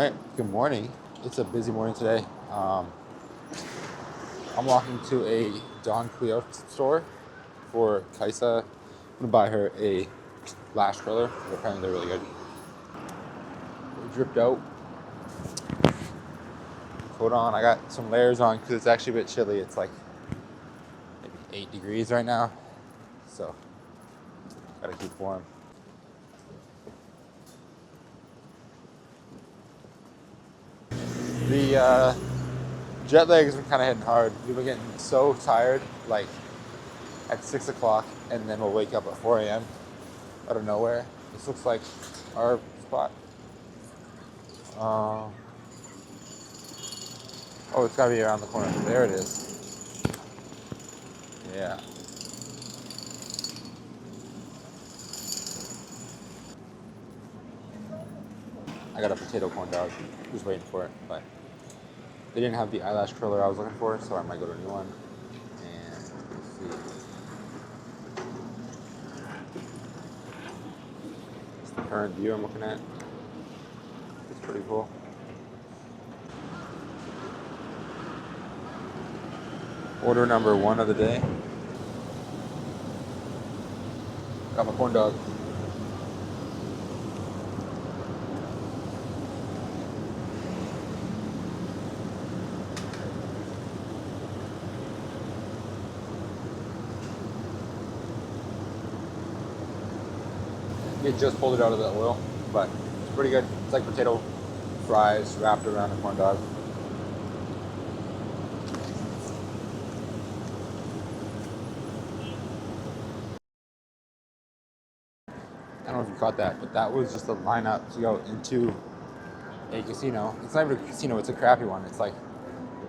Alright, good morning. It's a busy morning today. I'm walking to a Don Quijote store for Kaisa. I'm gonna buy her a lash curler. Apparently they're really good. Dripped out. Coat on. I got some layers on because it's actually a bit chilly. It's like maybe 8 degrees right now. So gotta keep warm. The jet lag has been kind of hitting hard. We've been getting so tired, like at 6 o'clock, and then we'll wake up at 4 a.m. out of nowhere. This looks like our spot. Oh, it's gotta be around the corner. There it is. Yeah. I got a potato corn dog. Just waiting for it, but they didn't have the eyelash curler I was looking for, so I might go to a new one. And let's see. It's the current view I'm looking at. It's pretty cool. Order number 1 of the day. Got my corn dog. It just pulled it out of the oil, but it's pretty good. It's like potato fries wrapped around a corn dog. I don't know if you caught that, but that was just a lineup to go into a casino. It's not even a casino, it's a crappy one. It's like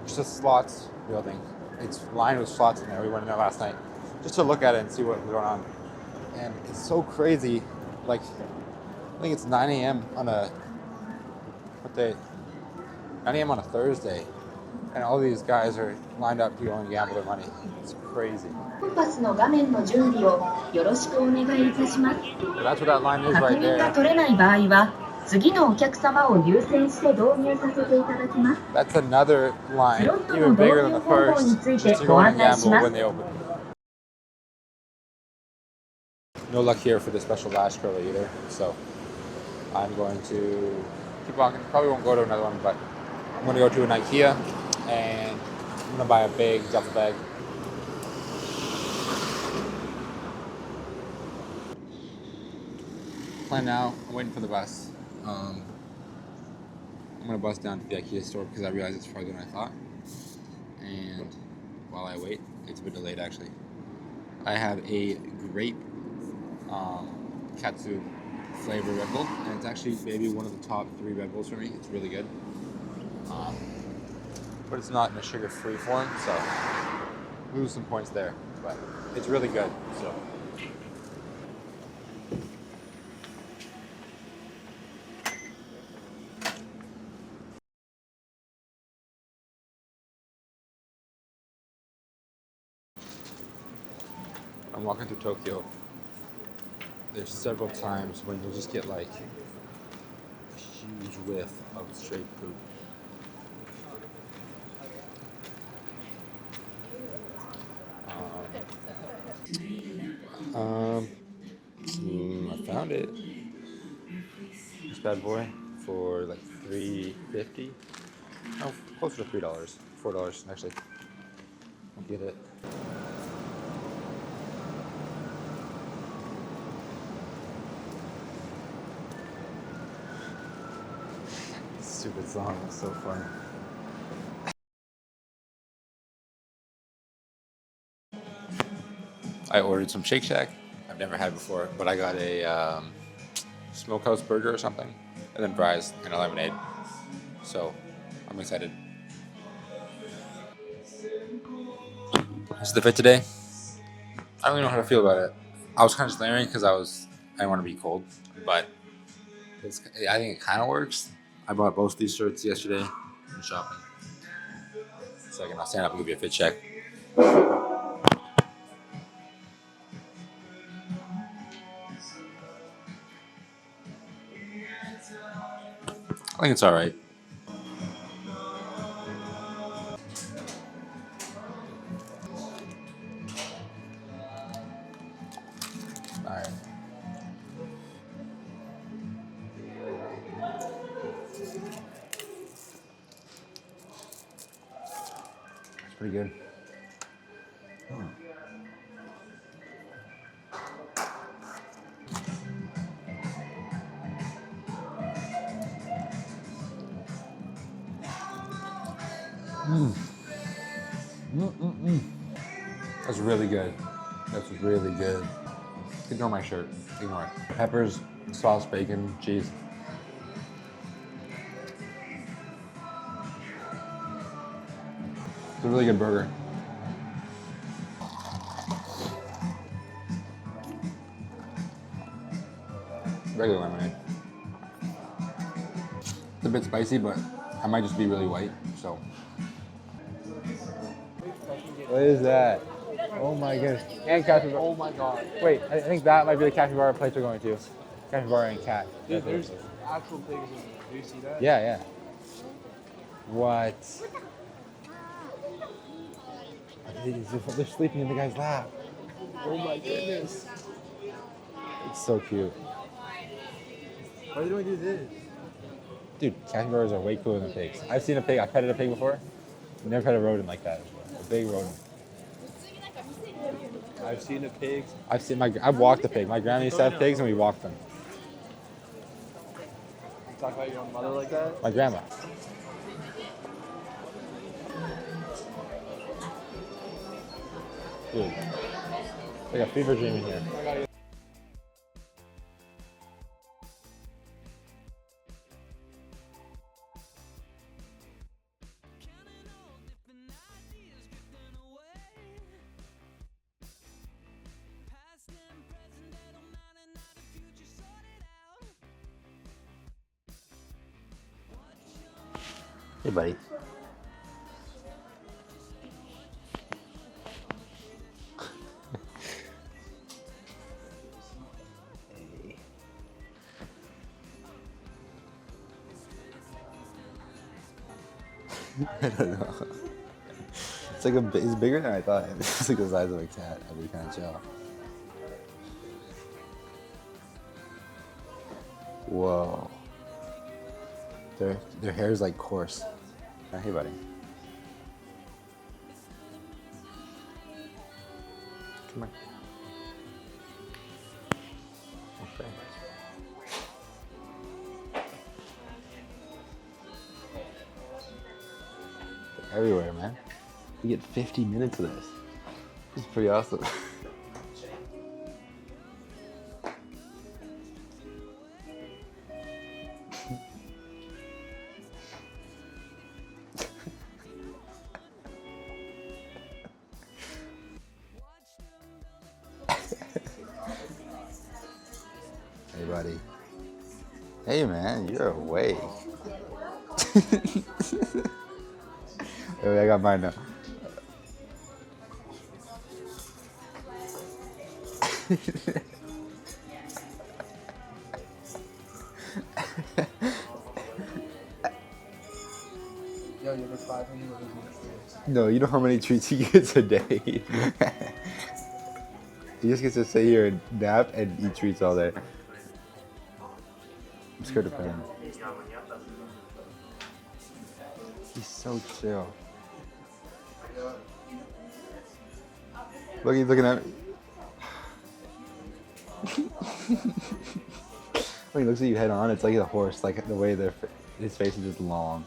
just a slots building. It's lined with slots in there. We went in there last night just to look at it and see what was going on. And it's so crazy. Like, I think it's 9 a.m. on a 9 a.m. on a Thursday, and all these guys are lined up to go and gamble their money. It's crazy. But that's what that line is right there. That's another line, even bigger than the first, just to go and gamble when they open. No luck here for the special lash curler either, so I'm going to keep walking. Probably won't go to another one, but I'm going to go to an IKEA and I'm going to buy a big duffel bag. Plan now. I'm waiting for the bus. I'm going to bus down to the IKEA store because I realized it's farther than I thought. And while I wait, it's a bit delayed actually. I have a grape katsu flavor Red Bull, and it's actually maybe one of the top 3 Red Bulls for me. It's really good. But it's not in a sugar-free form, so lose some points there. But it's really good, so. I'm walking through Tokyo. There's several times when you'll just get like a huge whiff of straight poop. I found it. This bad boy for like $3.50. Oh, closer to $3. $4 actually. I'll get it. Stupid song, it's so funny. I ordered some Shake Shack. I've never had before, but I got a smokehouse burger or something, and then fries and a lemonade. So I'm excited. This is the fit today. I don't really know how to feel about it. I was kind of layering because I didn't want to be cold, but I think it kind of works. I bought both these shirts yesterday in shopping. Second, I'll stand up and give you a fit check. I think it's all right. pretty good. That's really good. That's really good. Ignore my shirt. Ignore it. Peppers, sauce, bacon, cheese. It's a really good burger. Regular lemonade. It's a bit spicy, but I might just be really white, so. What is that? Oh my goodness. And capybara. Oh my god. Wait, I think that might be the capybara place we're going to. Capybara and Cat. Dude, there's actual pigs in there. Do you see that? Yeah, yeah. What? They're sleeping in the guy's lap. Oh my goodness. It's so cute. Why do we do this? Dude, capybaras are way cooler than pigs. I've seen a pig, I've petted a pig before. Never petted a rodent like that before. A big rodent. I've seen a pig. I've walked a pig. My grandma used to have pigs and we walked them. You talk about your own mother like that? My grandma. Dude, it's like a fever dream in here. Hey, buddy. I don't know. It's like it's bigger than I thought. It's like the size of a cat. I'd be kind of chill. Whoa. Their hair is like coarse. Oh, hey, buddy. Come on. Okay. They're everywhere, man. We get 50 minutes of this. This is pretty awesome. Hey, buddy. Hey, man, you're awake. Wait, I got mine now. Yo, you ever 500 of these? No, you know how many treats he gets a day? He just gets to sit here and nap and eat treats all day. I'm scared of him. He's so chill. Look, he's looking at me. When he looks at you head on, it's like a horse, like the way his face is just long.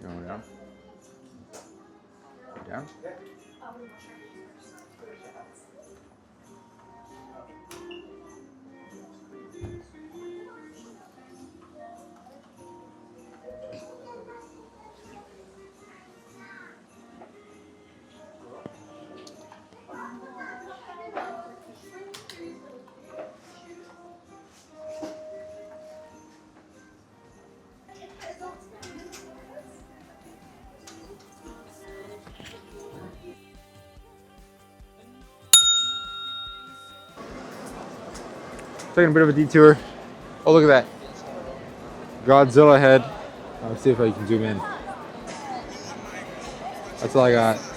You want to go down? Down? Taking a bit of a detour. Oh, look at that. Godzilla head. Let's see if I can zoom in. That's all I got.